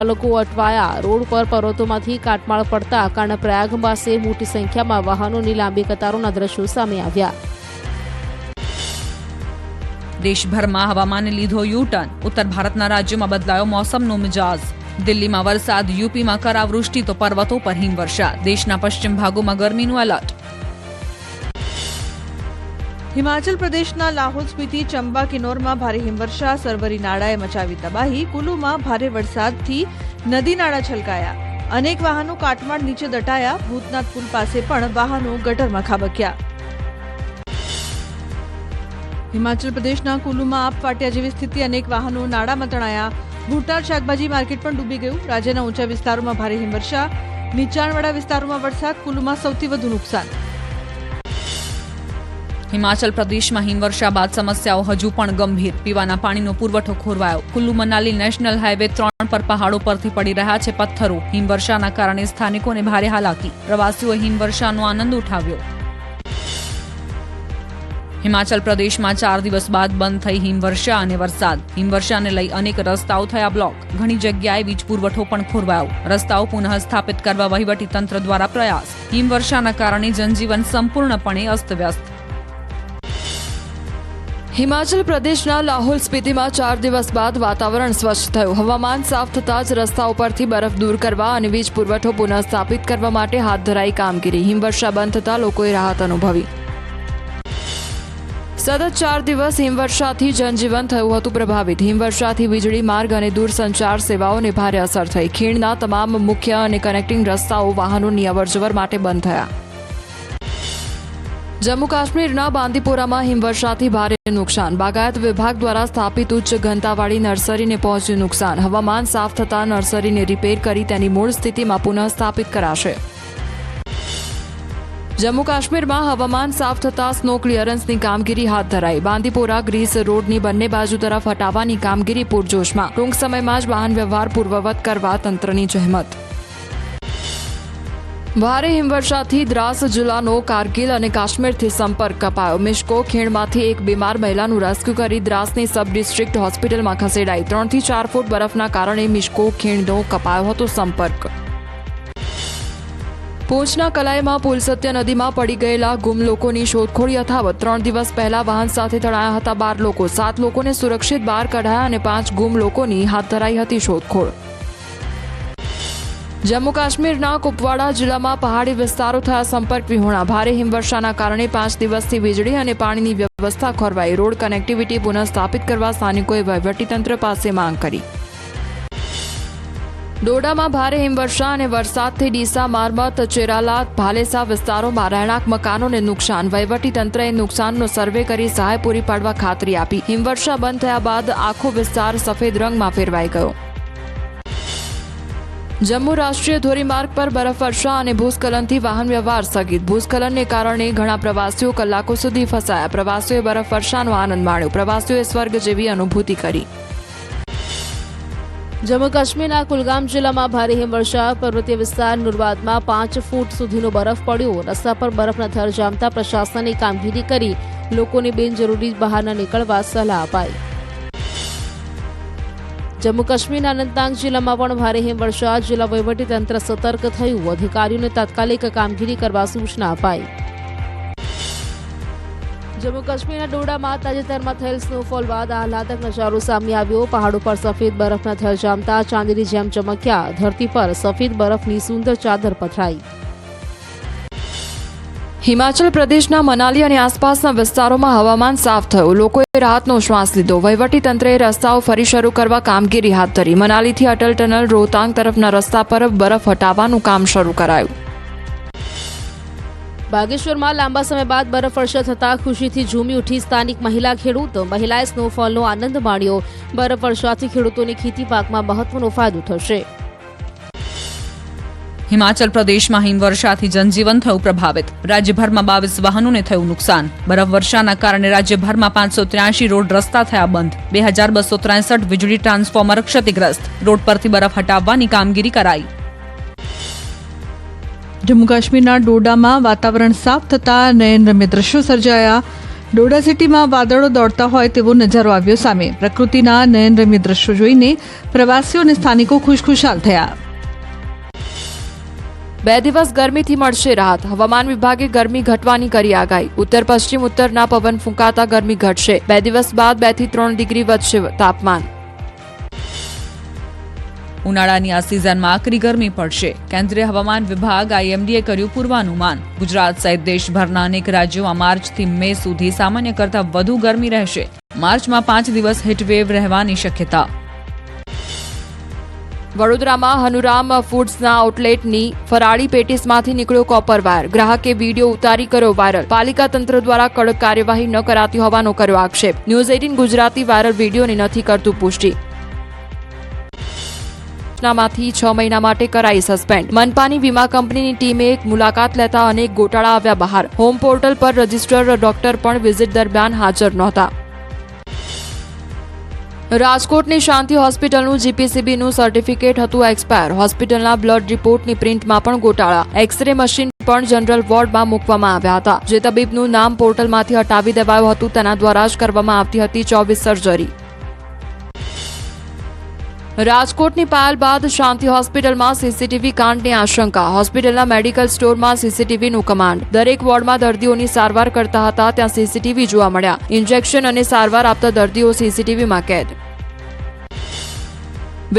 ચાલકો અટવાયા। રોડ પર પર્વતોમાંથી કાટમાળ પડતા કર્ણપ્રયાગ પાસે મોટી સંખ્યામાં વાહનોની લાંબી કતારોના દ્રશ્યો સામે આવ્યા। દેશભરમાં હવામાને લીધો યુ ટર્ન। ઉત્તર ભારતના રાજ્યોમાં બદલાયો મોસમનો મિજાજ। દિલ્હીમાં વરસાદ, યુપીમાં કરાવૃષ્ટિ તો પર્વતો પર હિમવર્ષા। દેશના પશ્ચિમ ભાગોમાં ગરમીનું એલર્ટ। हिमाचल प्रदेशना लाहौल स्पीति, चंबा, किन्नौरमा भारे हिमवर्षा। सरवरी नाळाए मचावी तबाही। कुल्लूमां भारे वरसादथी नदी नाळा छलकाया। अनेक वाहनो काटमाळ नीचे दटाया। भूतनाथ पुल पासे पण वाहनो गटरमां खाबक्या। हिमाचल प्रदेशना कुल्लूमां आप फाट्या जेवी स्थिति। अनेक वाहनो नाळामां तણાયા। ભૂટાર શાકભાજી માર્કેટ પણ ડૂબી ગયું। રાજ્યના ઊંચા વિસ્તારોમાં ભારે હિમવર્ષા। નીચાણવાળા વિસ્તારોમાં વરસાદ। કુલ્લુમાં સૌથી વધુ નુકસાન। હિમાચલ પ્રદેશમાં હિમવર્ષા બાદ સમસ્યાઓ હજુ પણ ગંભીર। પીવાના પાણીનો પુરવઠો ખોરવાયો। કુલ્લુ મનાલી નેશનલ હાઈવે 3 પર પહાડો પરથી પડી રહ્યા છે પથ્થરો। હિમવર્ષાના કારણે સ્થાનિકોને ભારે હાલાકી। પ્રવાસીઓએ હિમવર્ષાનો આનંદ ઉઠાવ્યો। હિમાચલ પ્રદેશમાં 4 દિવસ બાદ બંધ થઈ હિમવર્ષા અને વરસાદ। હિમવર્ષાને લઈ અનેક રસ્તાઓ થયા બ્લોક। ઘણી જગ્યાએ વીજ પુરવઠો પણ ખોરવાયો। રસ્તાઓ પુનઃ સ્થાપિત કરવા વહીવટીતંત્ર દ્વારા પ્રયાસ। હિમવર્ષાના કારણે જનજીવન સંપૂર્ણપણે અસ્તવ્યસ્ત। हिमाचल प्रदेशना लाहौल स्पीति में 4 दिवस बाद वातावरण स्वच्छ थयुं। हवामान साफ थता ज रस्ताओं परथी बरफ दूर करवा अने वीज पुरवठो पुनः स्थापित करवा माटे हाथ धराई कामगीरी। हिमवर्षा बंध थता लोकोए राहत अनुभवी। सतत 4 दिवस हिमवर्षाथी जनजीवन थयुं हतुं प्रभावित। हिमवर्षाथी वीजળી मार्ग અને दूरसंचार सेवाओने भारे असर थई। खीणना તમામ મુખ્ય અને કનેક્ટિંગ રસ્તાઓ વાહનોની અવરજવર માટે બંધ થયા। जम्मू काश्मीरना बांदीपोरामां हिमवर्षाथी भारे नुकसान। बागायत विभाग द्वारा स्थापित उच्च घनतावाળી नर्सरीने पहोंच्युं नुकसान। हवामान साफ थता नर्सरीने रिपेर करी तेनी मूळ स्थितिमां पुनः स्थापित कराशे। जम्मू काश्मीरमां हवामान साफ थता स्नो क्लियरन्सनी कामगीरी हाथ धराई। बांदीपोरा ग्रीस रोडनी बंने बाजू तरफ हटावવાની कामगीरी पूरजोशमां। टूंक समयमां ज वाहन व्यवहार पूर्ववत करवा तंत्रनी जहेमत। भारे हिमवर्षाथी द्रास जिल्लानो कारगिल અને કાશ્મીરથી સંપર્ક કપાયો। મિશ્કો ખીણમાંથી એક બીમાર મહિલાનું રેસ્ક્યુ કરી દ્રાસની સબ ડિસ્ટ્રિક્ટ હોસ્પિટલમાં ખસેડાઈ। 3 થી 4 ફૂટ બરફના કારણે મિશ્કો ખીણનો કપાયો હતો સંપર્ક। પૂંછના કલાઈમાં પુલસત્ય નદીમાં પડી ગયેલા ગુમ લોકોની શોધખોળ યથાવત। 3 દિવસ પહેલા વાહન સાથે તણાયા હતા 12 લોકો। 7 લોકોને સુરક્ષિત બહાર કઢાયા અને 5 ગુમ લોકોની હાથ ધરાઈ હતી શોધખોળ। जम्मू काश्मीरना कुपवाड़ा जिल्लामां पहाड़ी विस्तारो थया संपर्क विहोणा। भारे हिमवर्षाना कारणे 5 दिवसथी वीजળી અને પાણીની વ્યવસ્થા ખોરવાઈ। રોડ કનેક્ટિવિટી પુનઃ સ્થાપિત કરવા સ્થાનિકોએ વહીવટીતંત્ર પાસે માંગ કરી। ડોડામાં ભારે હિમવર્ષા અને વરસાદથી ડીસા, મારમત, ચેરાલા, ભાલેસા વિસ્તારોમાં રહેણાંક મકાનોને નુકસાન। વહીવટીતંત્રએ નુકસાનનો સર્વે કરી સહાય પૂરી પાડવા ખાતરી આપી। હિમવર્ષા બંધ થયા બાદ આખો વિસ્તાર સફેદ રંગમાં ફેરવાઈ ગયો। जम्मू राष्ट्रीय धोरीमार्ग पर बरफवर्षा અને ભૂસ્ખલનથી વાહન વ્યવહાર સ્થગિત। ભૂસ્ખલનને કારણે ઘણા પ્રવાસીઓ કલાકો સુધી ફસાયા। પ્રવાસીઓએ બરફવર્ષાનો આનંદ માણ્યો। પ્રવાસીઓએ સ્વર્ગ જેવી અનુભૂતિ કરી। જમ્મુ કાશ્મીરના કુલગામ જિલ્લામાં ભારે હિમવર્ષા। પર્વતીય વિસ્તાર નુરબાદમાં 5 ફૂટ સુધીનો બરફ પડ્યો। રસ્તા પર બરફના થર જામતા પ્રશાસને કામગીરી કરી લોકોને બિનજરૂરી બહાર ન નીકળવા સલાહ અપાઈ। जम्मू काश्मीरना अनंतनाग जिल्लामां पण भारे हिमवर्षा। जिल्ला वहीवटीतंत्र सतर्क थयुं। अधिकारीओने तात्कालिक कामगीरी करवा सूचना अपाई। जम्मू काश्मीरना डोडामां ताजेतरमां थયેલ स्नोफॉल बाद आह्लादक नजारो सामे આવ્યો। पहाड़ों पर सफेद बरफना थर जामता चांदीनी जेम चमक्या। धरती पर सफेद बरफनी सुंदर चादर पथराई। हिमाचल प्रदेशना मनाली અને આસપાસના વિસ્તારોમાં હવામાન સાફ થયું। લોકોએ રાહતનો શ્વાસ લીધો। વહીવટીતંત્રએ રસ્તાઓ ફરી શરૂ કરવા કામગીરી હાથ ધરી। મનાલીથી અટલ ટનલ રોહતાંગ તરફના રસ્તા પર બરફ હટાવવાનું કામ શરૂ કરાયું। બાગેશ્વરમાં લાંબા સમય બાદ બરફવર્ષા થતા ખુશીથી ઝૂમી ઉઠી સ્થાનિક મહિલા ખેડૂત। મહિલાએ સ્નોફોલનો આનંદ માણ્યો। બરફવર્ષાથી ખેડૂતોની ખેતી પાકમાં મહત્વનો ફાયદો થશે। હિમાચલ પ્રદેશમાં હિમવર્ષાથી જનજીવન થયું પ્રભાવિત। રાજ્યભરમાં 22 વાહનોને થયું નુકસાન। બરફવર્ષાના કારણે રાજ્યભરમાં 583 રોડ રસ્તા થયા બંધ। 2263 વીજળી ટ્રાન્સફોર્મર ક્ષતિગ્રસ્ત। રોડ પરથી બરફ હટાવવાની કામગીરી કરાઈ। जम्मू काश्मीरना डोडामां वातावरण साफ थता नयनरम्य दृश्यो सर्जाया। ડોડા સિટીમાં વાદળો દોડતા હોય તેવો નજારો આવ્યો સામે. પ્રકૃતિના નયનરમ્ય દ્રશ્યો જોઈને પ્રવાસીઓ અને સ્થાનિકો ખુશખુશાલ થયા. 2 દિવસ ગરમીથી મળશે રાહત. હવામાન વિભાગે ગરમી ઘટવાની કરી આગાહી. ઉત્તર પશ્ચિમ ઉત્તરના પવન ફૂંકાતા ગરમી ઘટશે. 2 દિવસ બાદ 2 થી 3 ડિગ્રી વધશે તાપમાન. ઉનાળાની આ સિઝનમાં આકરી ગરમી પડશે. કેન્દ્રીય હવામાન વિભાગ IMDએ કર્યું પૂર્વાનુમાન. ગુજરાત સહિત દેશભરના અનેક રાજ્યોમાં માર્ચથી મે સુધી સામાન્ય કરતાં વધુ ગરમી રહેશે. માર્ચમાં 5 દિવસ હીટવેવ રહેવાની શક્યતા. વડોદરામાં હનુરામ ફૂડ્સના આઉટલેટની ફરાળી પેટીસમાંથી નીકળ્યો કોપર વાયર. ગ્રાહકે વિડીયો ઉતારી કર્યો વાયરલ. પાલિકા તંત્ર દ્વારા કડક કાર્યવાહી ન કરાતી હોવાનો કર્યો આક્ષેપ. ન્યૂઝ 18 ગુજરાતી વાયરલ વિડીયોની નથી કરતું પુષ્ટિ. માંથી 6 મહિના માટે કરાઈ સસ્પેન્ડ. મનપાની વીમા કંપનીની ટીમે એક મુલાકાત લેતા અનેક ગોટાળા આવ્યા બહાર. હોમ પોર્ટલ પર રજિસ્ટર ડોક્ટર પણ વિઝિટ દરમિયાન હાજર નહોતા. રાજકોટની શાંતિ હોસ્પિટલનું GPCBનું સર્ટિફિકેટ હતું એક્સપાયર. હોસ્પિટલના બ્લડ રિપોર્ટની પ્રિન્ટમાં પણ ગોટાળા. એક્સરે મશીન પણ જનરલ વોર્ડમાં મૂકવામાં આવ્યા હતા. જે તબીબનું નામ પોર્ટલમાંથી હટાવી દેવાયું હતું તેના દ્વારા જ કરવામાં આવતી હતી 24 સર્જરી. રાજકોટની પાયલ બાદ શાંતિ હોસ્પિટલમાં CCTV કાંડની આશંકા. હોસ્પિટલના મેડિકલ સ્ટોરમાં CCTVનું કમાન્ડ. દરેક વોર્ડમાં દર્દીઓની સારવાર કરતા હતા ત્યાં CCTV જોવા મળ્યા. ઇન્જેક્શન અને સારવાર આપતા દર્દીઓ CCTVમાં કેદ.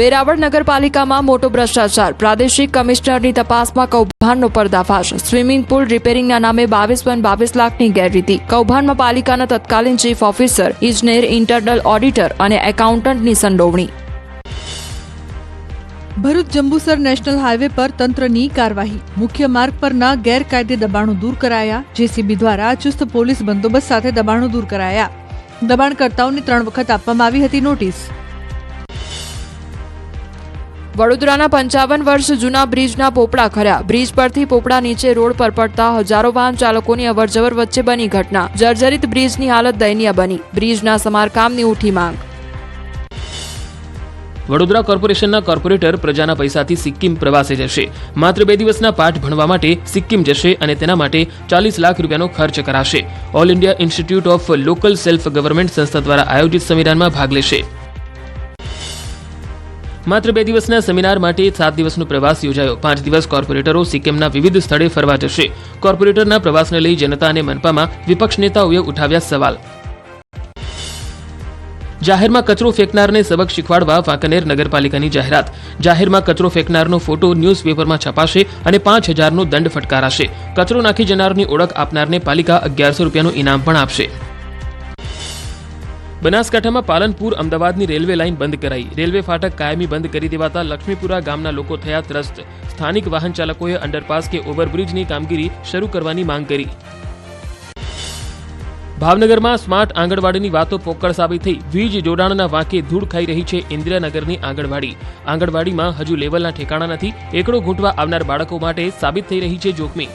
વેરાવળ નગરપાલિકામાં મોટો ભ્રષ્ટાચાર. પ્રાદેશિક કમિશનરની તપાસમાં કૌભાંડનો પર્દાફાશ. સ્વિમિંગ પુલ રિપેરિંગના નામે 22.22 લાખની ગેરરીતિ. કૌભાંડમાં પાલિકાના તત્કાલીન ચીફ ઓફિસર, ઇજનેર, ઇન્ટરનલ ઓડિટર અને એકાઉન્ટન્ટની સંડોવણી. ભરૂચ જંબુસર નેશનલ હાઈવે પર તંત્રની કાર્યવાહી. મુખ્ય માર્ગ પરના ગેરકાયદે દબાણો દૂર કરાયા. JCB દ્વારા ચુસ્ત પોલીસ બંદોબસ્ત સાથે દબાણો દૂર કરાયા. દબાણકર્તાઓને 3 વખત આપવામાં આવી હતી નોટિસ. વડોદરાના 55 વર્ષ જૂના બ્રિજના પોપડા ખર્યા. બ્રિજ પરથી પોપડા નીચે રોડ પર પડતા હજારો વાહન ચાલકોની અવરજવર વચ્ચે બની ઘટના. જર્જરિત બ્રિજની હાલત દયનીય બની. બ્રિજના સમારકામની ઉઠી માંગ. વડોદરા કોર્પોરેશનના કોર્પોરેટર પ્રજાના પૈસાથી સિક્કિમ પ્રવાસે જશે. માત્ર 2 દિવસના પાઠ ભણવા માટે સિક્કિમ જશે અને તેના માટે 40 લાખ રૂપિયાનો ખર્ચ કરાશે. All India institute of local self government સંસ્થા દ્વારા આયોજિત સેમિનારમાં ભાગ લેશે. માત્ર 2 દિવસના સેમિનાર માટે 7 દિવસનો પ્રવાસ યોજાયો. 5 દિવસ કોર્પોરેટરો સિક્કિમના વિવિધ સ્થળે ફરવા જશે. કોર્પોરેટરના પ્રવાસને લઈ જનતા અને મનપામાં વિપક્ષ નેતાઓએ ઉઠાવ્યા સવાલ. જાહેરમાં કચરો ફેંકનારને સબક શીખવાડવા વાંકાનેર નગરપાલિકાની જાહેરાત. જાહેરમાં કચરો ફેંકનારનો ફોટો ન્યૂઝપેપરમાં છપાશે અને 5,000નો દંડ ફટકારાશે. કચરો નાખી જનારની ઓળખ આપનારને પાલિકા 1100 રૂપિયાનું ઇનામ પણ આપશે. બનાસકાંઠામાં પાલનપુર અમદાવાદની રેલવે લાઇન બંધ કરાઈ. રેલવે ફાટક કાયમી બંધ કરી દેવાતા લક્ષ્મીપુરા ગામના લોકો થયા ત્રસ્ત. સ્થાનિક વાહન ચાલકોએ અંડરપાસ કે ઓવરબ્રિજની કામગીરી શરૂ કરવાની માંગ કરી. ભાવનગરમાં સ્માર્ટ આંગણવાડીની વાતો પોકળ સાબિત થઈ. વીજ જોડાણના વાંકે ધૂળ ખાઈ રહી છે ઇન્દિરાનગરની આંગણવાડી. આંગણવાડીમાં હજુ લેવલના ઠેકાણા નથી. એકડો ઘૂંટવા આવનાર બાળકો માટે સાબિત થઈ રહી છે જોખમી.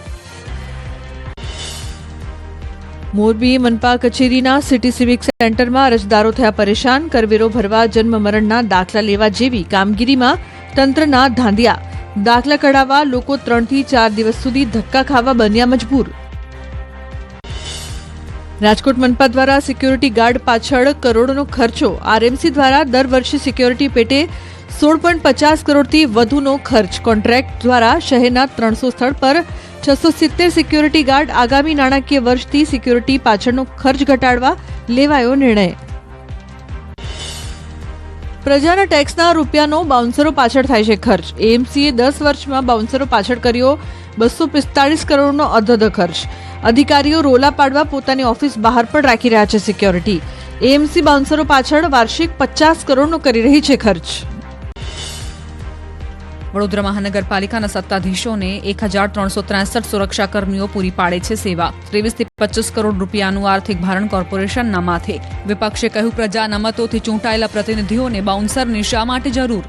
મોરબી મનપા કચેરીના સિટી સિવિક સેન્ટરમાં અરજદારો થયા પરેશાન. કરવેરો ભરવા જન્મ મરણના દાખલા લેવા જેવી કામગીરીમાં તંત્રના ધાંધિયા. દાખલા કઢાવવા લોકો 3 થી 4 દિવસ સુધી ધક્કા ખાવા બન્યા મજબૂર. રાજકોટ મનપા દ્વારા સિક્યોરિટી ગાર્ડ પાછળ કરોડોનો ખર્ચો. RMC દ્વારા દર વર્ષે સિક્યોરિટી પેટે 16.50 કરોડથી વધુનો ખર્ચ. કોન્ટ્રાક્ટ દ્વારા શહેરના 300 સ્થળ પર 670 સિક્યોરિટી ગાર્ડ. આગામી નાણાકીય વર્ષથી સિક્યોરિટી પાછળનો ખર્ચ ઘટાડવા લેવાયો નિર્ણય. પ્રજાના ટેક્સના રૂપિયાનો બાઉન્સરો પાછળ થાય છે ખર્ચ. AMCએ 10 વર્ષમાં બાઉન્સરો પાછળ કર્યો 245 કરોડનો અધધ ખર્ચ. અધિકારીઓ રોલા પાડવા પોતાની ઓફિસ બહાર પણ રાખી રહ્યા છે સિક્યોરિટી. AMC બાઉન્સરો પાછળ વાર્ષિક 50 કરોડનો કરી રહી છે ખર્ચ. વડોદરા મહાનગરપાલિકાના સત્તાધીશોને 1363 સુરક્ષાકર્મીઓ પૂરી પાડે છે સેવા. 23 થી 25 કરોડ રૂપિયાનું આર્થિક ભારણ કોર્પોરેશનના માથે. વિપક્ષે કહ્યું પ્રજાના મતોથી ચૂંટાયેલા પ્રતિનિધિઓને બાઉન્સરની શા માટે જરૂર.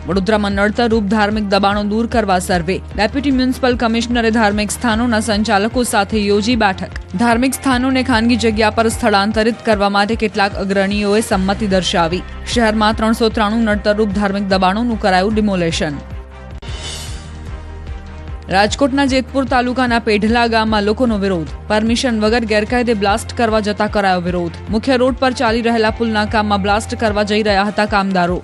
વડોદરામાં નડતરરૂપ ધાર્મિક દબાણો દૂર કરવા સર્વે. ડેપ્યુટી મ્યુનિસિપલ કમિશનરે ધાર્મિક સ્થાનોના સંચાલકો સાથે યોજી બેઠક. ધાર્મિક સ્થાનોને ખાનગી જગ્યા પર સ્થળાંતરિત કરવા માટે કેટલાક અગ્રણીઓએ સંમતિ દર્શાવી. શહેરમાં 393 નડતરરૂપ ધાર્મિક દબાણોનું કરાયું ડિમોલેશન. રાજકોટના જેતપુર તાલુકાના પેઢલા ગામમાં લોકોનો વિરોધ. પરમિશન વગર ગેરકાયદે બ્લાસ્ટ કરવા જતા કરાયો વિરોધ. મુખ્ય રોડ પર ચાલી રહેલા પુલના કામમાં બ્લાસ્ટ કરવા જઈ રહ્યા હતા કામદારો.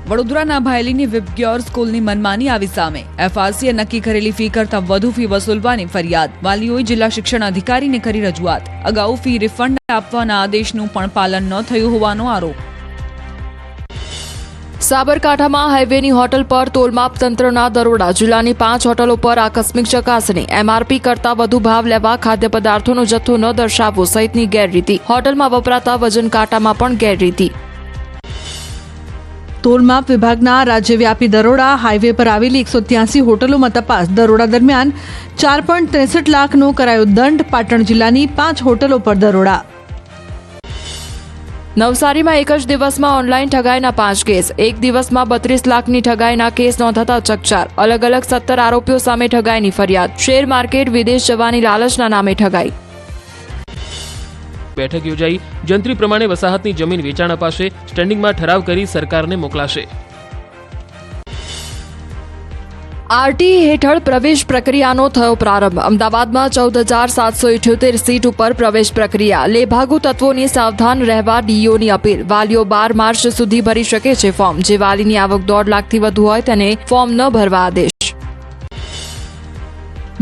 વડોદરાના ભાયલીની વિબગ્યોર સ્કૂલની મનમાની આવી સામે. એફઆરસીએ નક્કી કરેલી ફી કરતાં વધુ ફી વસૂલવાની ફરિયાદ. વાલીઓએ જિલ્લા શિક્ષણ અધિકારીને કરી રજૂઆત. અગાઉ ફી રિફંડ આપવાના આદેશનું પણ પાલન ન થયું હોવાનો આરોપ. સાબરકાંઠામાં હાઈવેની હોટલ પર તોલમાપ તંત્રના દરોડા. જિલ્લાની 5 હોટલો પર આકસ્મિક ચકાસણી. એમઆરપી કરતાં વધુ ભાવ લેવા, ખાદ્ય પદાર્થોનો જથ્થો ન દર્શાવવો સહિતની ગેરરીતિ. હોટલમાં વપરાતા વજન કાંટામાં પણ ગેરરીતિ. તોલમાપ વિભાગના રાજ્યવ્યાપી દરોડા. હાઈવે પર આવેલી 183 હોટલોમાં તપાસ. દરોડા દરમિયાન 4.63 લાખનો કરાયો દંડ. પાટણ જિલ્લાની 5 હોટલો પર દરોડા. નવસારીમાં એક જ દિવસમાં ઓનલાઈન ઠગાઈના 5 કેસ. એક દિવસમાં 32 લાખની ઠગાઈના કેસ નોંધાતા ચકચાર. અલગ અલગ 17 આરોપીઓ સામે ઠગાઈની ફરિયાદ. શેર માર્કેટ, વિદેશ જવાની લાલચના નામે ઠગાઈ. બેઠક યોજાઈ. જંત્રી પ્રમાણે વસાહતની જમીન વેચાણ અપાશે. સ્ટેન્ડિંગમાં ઠરાવ કરી સરકારને મોકલાશે. આરટી હેઠળ પ્રવેશ પ્રક્રિયાનો થયો પ્રારંભ. અમદાવાદમાં 14,778 સીટ ઉપર પ્રવેશ પ્રક્રિયા. લેભાગુ તત્વોની સાવધાન રહેવા ડીઓની અપીલ. વાલીઓ 12 માર્ચ સુધી ભરી શકે છે ફોર્મ. જે વાલીની આવક 1.5 લાખથી વધુ હોય તેને ફોર્મ ન ભરવા આદેશ.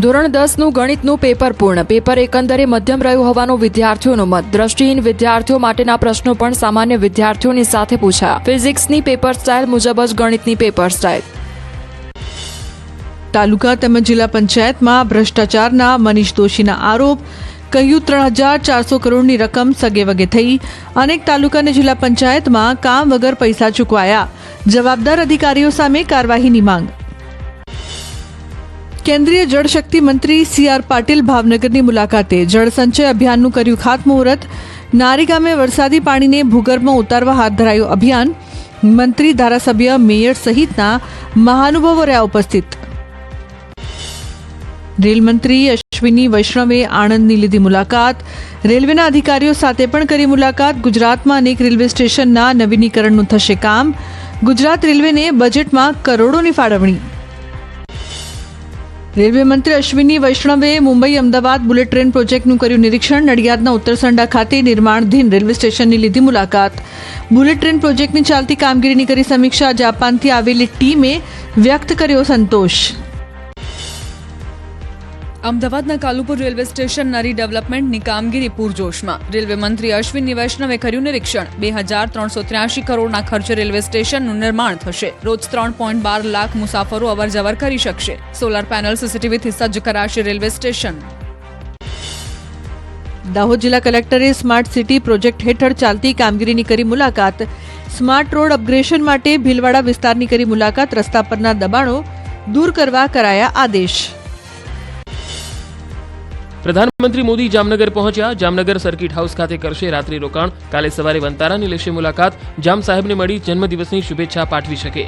ધોરણ 10નું ગણિતનું પેપર પૂર્ણ. પેપર એકંદરે મધ્યમ રહ્યું હોવાનો વિદ્યાર્થીઓનો મત. દ્રષ્ટિહીન વિદ્યાર્થીઓ માટેના પ્રશ્નો પણ સામાન્ય વિદ્યાર્થીઓની સાથે પૂછાયા. ફિઝિક્સની પેપર સ્ટાઇલ મુજબ જ ગણિતની પેપર સ્ટાઇલ. તાલુકા તેમજ જિલ્લા પંચાયતમાં ભ્રષ્ટાચારના મનીષ દોશીના આરોપ. કહ્યું 3,400 કરોડની રકમ સગેવગે થઈ. અનેક તાલુકા અને જિલ્લા પંચાયતમાં કામ વગર પૈસા ચૂકવાયા. જવાબદાર અધિકારીઓ સામે કાર્યવાહીની માંગ. કેન્દ્રીય જળશક્તિ મંત્રી CR પાટીલ ભાવનગરની મુલાકાતે. જળ સંચય અભિયાનનું કર્યું ખાતમુહૂર્ત. નારી ગામે વરસાદી પાણીને ભૂગર્ભમાં ઉતારવા હાથ ધરાયું અભિયાન. મંત્રી, ધારાસભ્ય, મેયર સહિતના મહાનુભાવો રહ્યા ઉપસ્થિત. રેલ મંત્રી અશ્વિની વૈષ્ણવે આણંદની લીધી મુલાકાત. રેલવેના અધિકારીઓ સાથે પણ કરી મુલાકાત. ગુજરાતમાં અનેક રેલવે સ્ટેશનના નવીનીકરણનું થશે કામ. ગુજરાત રેલવેને બજેટમાં કરોડોની ફાળવણી. રેલવે મંત્રી અશ્વિની વૈષ્ણવે મુંબઈ અમદાવાદ બુલેટ ટ્રેન પ્રોજેક્ટનું કર્યું નિરીક્ષણ. નડિયાદના ઉત્તરસંડા ખાતે નિર્માણાધીન રેલવે સ્ટેશનની લીધી મુલાકાત. બુલેટ ટ્રેન પ્રોજેક્ટની ચાલતી કામગીરીની કરી સમીક્ષા. જાપાનથી આવેલી ટીમે વ્યક્ત કર્યો સંતોષ. અમદાવાદના કાલુપુર રેલવે સ્ટેશનના રીડેવલપમેન્ટની કામગીરી પૂરજોશમાં. રેલવે મંત્રી અશ્વિની વૈષ્ણવે કર્યું નિરીક્ષણ. 2,383 કરોડના ખર્ચે રેલવે સ્ટેશનનું નિર્માણ થશે. રોજ 3.12 લાખ મુસાફરો અવરજવર કરી શકશે. સોલાર પેનલ, સીસીટીવીથી સજ્જ કરાશે રેલવે સ્ટેશન. દાહોદ જિલ્લા કલેક્ટરે સ્માર્ટ સિટી પ્રોજેક્ટ હેઠળ ચાલતી કામગીરીની કરી મુલાકાત. સ્માર્ટ રોડ અપગ્રેડેશન માટે ભીલવાડા વિસ્તારની કરી મુલાકાત. રસ્તા પરના દબાણો દૂર કરવા કરાયા આદેશ. પ્રધાનમંત્રી મોદી જામનગર પહોંચ્યા. જામનગર સર્કિટ હાઉસ ખાતે કરશે રાત્રિ રોકાણ. કાલે સવારે વંતારાની લેશે મુલાકાત. જામ સાહેબને મળી જન્મદિવસની શુભેચ્છા પાઠવી શકે.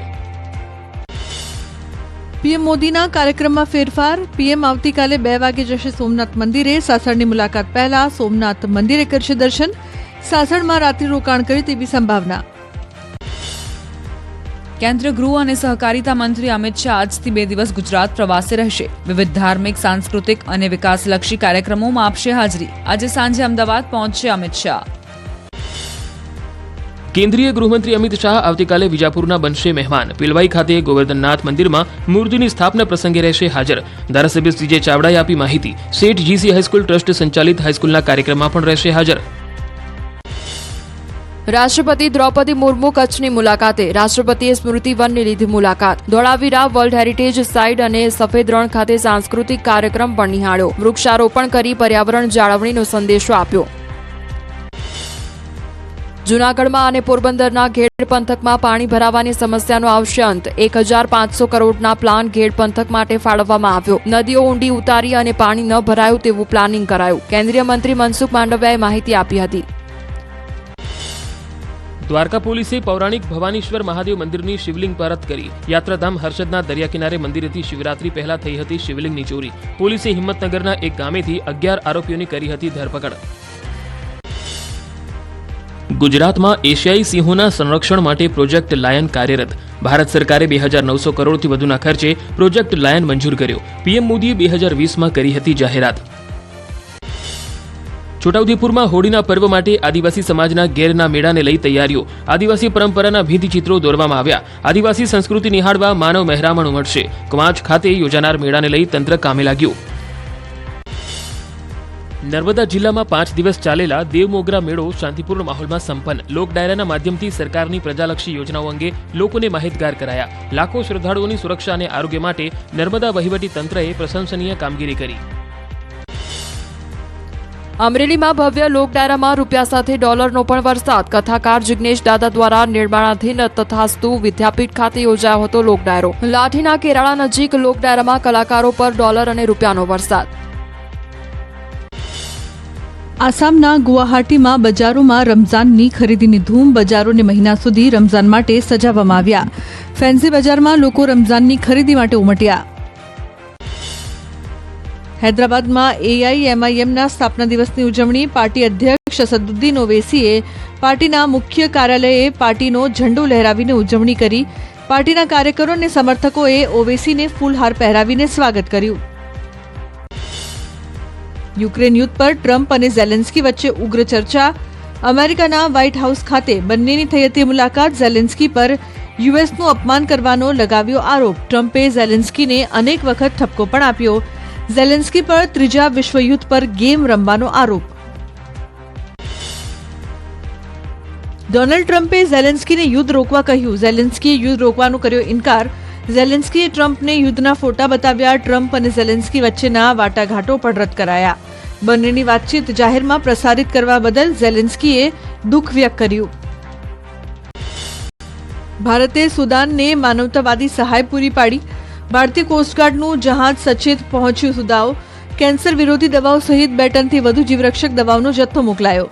પીએમ મોદીના કાર્યક્રમમાં ફેરફાર. પીએમ આવતીકાલે 2 વાગે જશે સોમનાથ મંદિરે. સાસણની મુલાકાત પહેલા સોમનાથ મંદિરે કરશે દર્શન. સાસણમાં રાત્રિ રોકાણ કરે તેવી સંભાવના. કેન્દ્રીય ગૃહ અને સહકારિતા મંત્રી અમિત શાહ આજથી 2 દિવસ ગુજરાત પ્રવાસે રહેશે. વિવિધ ધાર્મિક, સાંસ્કૃતિક અને વિકાસલક્ષી કાર્યક્રમોમાં આપશે હાજરી. આજે સાંજે અમદાવાદ પહોંચશે અમિત શાહ. કેન્દ્રીય ગૃહમંત્રી અમિત શાહ આવતીકાલે વિજાપુરના બનશે મહેમાન. પિલવાઈ ખાતે ગોવર્ધનનાથ મંદિરમાં મૂર્તિની સ્થાપના પ્રસંગે રહેશે હાજર. ધારાસભ્ય CJ ચાવડાએ આપી માહિતી. શેઠ GC હાઈસ્કૂલ ટ્રસ્ટ સંચાલિત હાઈસ્કૂલના કાર્યક્રમમાં પણ રહેશે હાજર. રાષ્ટ્રપતિ દ્રૌપદી મુર્મુ કચ્છની મુલાકાતે. રાષ્ટ્રપતિએ સ્મૃતિ વનની લીધી મુલાકાત. ધોળાવીરા વર્લ્ડ હેરિટેજ સાઇટ અને સફેદ રણ ખાતે સાંસ્કૃતિક કાર્યક્રમ પણ નિહાળ્યો. વૃક્ષારોપણ કરી પર્યાવરણ જાળવણીનો સંદેશો આપ્યો. જૂનાગઢમાં અને પોરબંદરના ઘેડ પંથકમાં પાણી ભરાવાની સમસ્યાનો આવશે અંત. 1,500 કરોડના પ્લાન ઘેડ પંથક માટે ફાળવવામાં આવ્યો. નદીઓ ઊંડી ઉતારી અને પાણી ન ભરાયું તેવું પ્લાનિંગ કરાયું. કેન્દ્રીય મંત્રી મનસુખ માંડવિયાએ માહિતી આપી હતી. દ્વારકા પોલીસે પૌરાણિક ભવાનીશ્વર મહાદેવ મંદિરની શિવલિંગ પરત કરી. યાત્રાધામ હર્ષદના દરિયા કિનારે મંદિરેથી શિવરાત્રી પહેલા થઈ હતી શિવલિંગની ચોરી. પોલીસે હિંમતનગરના એક ગામેથી 11 આરોપીઓની કરી હતી ધરપકડ. ગુજરાતમાં એશિયાઈ સિંહોના સંરક્ષણ માટે પ્રોજેક્ટ લાયન કાર્યરત. ભારત સરકારે 2900 કરોડથી વધુના ખર્ચે પ્રોજેક્ટ લાયન મંજૂર કર્યો. પીએમ મોદીએ 2020માં કરી હતી જાહેરાત. છોટાઉદેપુરમાં હોળીના પર્વ માટે આદિવાસી સમાજના ગેરના મેળાને લઈ તૈયારીઓ. આદિવાસી પરંપરાના ભીંતચિત્રો દોરવામાં આવ્યા. આદિવાસી સંસ્કૃતિ નિહાળવા માનવ મહેરામણ ઉમટશે. કવાંચ ખાતે યોજાનાર મેળાને લઈ તંત્ર કામે લાગ્યું. નર્મદા જિલ્લામાં 5 દિવસ ચાલેલા દેવમોગરા મેળો શાંતિપૂર્ણ માહોલમાં સંપન્ન. લોક ડાયરાના માધ્યમથી સરકારની પ્રજાલક્ષી યોજનાઓ અંગે લોકોને માહિતગાર કરાયા. લાખો શ્રદ્ધાળુઓની સુરક્ષા અને આરોગ્ય માટે નર્મદા વહીવટી તંત્રએ પ્રશંસનીય કામગીરી કરી. અમરેલીમાં ભવ્ય લોકડાયરામાં રૂપિયા સાથે ડોલરનો પણ વરસાદ. કથાકાર જિગ્નેશ દાદા દ્વારા નિર્માણાધીન તથાસ્તુ વિદ્યાપીઠ ખાતે યોજાયો હતો લોકડાયરો. લાઠીના કેરાળા નજીક લોકડાયરામાં કલાકારો પર ડોલર અને રૂપિયાનો વરસાદ. આસામના ગુવાહાટીમાં બજારોમાં રમઝાનની ખરીદીની ધૂમ. બજારોને મહિના સુધી રમઝાન માટે સજાવવામાં આવ્યા. ફેન્સી બજારમાં લોકો રમઝાનની ખરીદી માટે ઉમટ્યા. હૈદરાબાદમાં એઆઈએમઆઈએમના સ્થાપના દિવસની ઉજવણી. પાર્ટી અધ્યક્ષ અસદુદ્દીન ઓવૈસીએ પાર્ટીના મુખ્ય કાર્યાલયે પાર્ટીનો ઝંડો લહેરાવીને ઉજવણી કરી. પાર્ટીના કાર્યકરો અને સમર્થકોએ ઓવૈસીને ફૂલહાર પહેરાવીને સ્વાગત કર્યું. યુક્રેન યુદ્ધ પર ટ્રમ્પ અને ઝેલેન્સ્કી વચ્ચે ઉગ્ર ચર્ચા. અમેરિકાના વ્હાઇટ હાઉસ ખાતે બંનેની થઈ હતી મુલાકાત. ઝેલેન્સ્કી પર યુએસનું અપમાન કરવાનો લગાવ્યો આરોપ. ટ્રમ્પે ઝેલેન્સ્કીને અનેક વખત ઠપકો પણ આપ્યો. ઝેલેન્સ્કી પર ત્રીજા વિશ્વયુદ્ધ પર ગેમ રમવાનો આરોપ. ડોનાલ્ડ ટ્રમ્પે ઝેલેન્સ્કીને યુદ્ધ રોકવા કહ્યું. ઝેલેન્સ્કીએ યુદ્ધ રોકવાનો કર્યો ઇનકાર. ઝેલેન્સ્કીએ ટ્રમ્પને યુદ્ધના ફોટા બતાવ્યા. ટ્રમ્પ અને ઝેલેન્સ્કી વચ્ચેના વાટાઘાટો પણ રદ કરાયા. બંનેની વાતચીત જાહેરમાં પ્રસારિત કરવા બદલ ઝેલેન્સ્કીએ દુઃખ વ્યક્ત કર્યું. ભારતે સુદાનને માનવતાવાદી સહાય પૂરી પાડી. ભારતીય કોસ્ટગાર્ડનું જહાજ સચેત પહોંચ્યું સુદાન. કેન્સર વિરોધી દવાઓ સહિત 2 ટનથી વધુ જીવરક્ષક દવાઓનો જથ્થો મોકલાયો.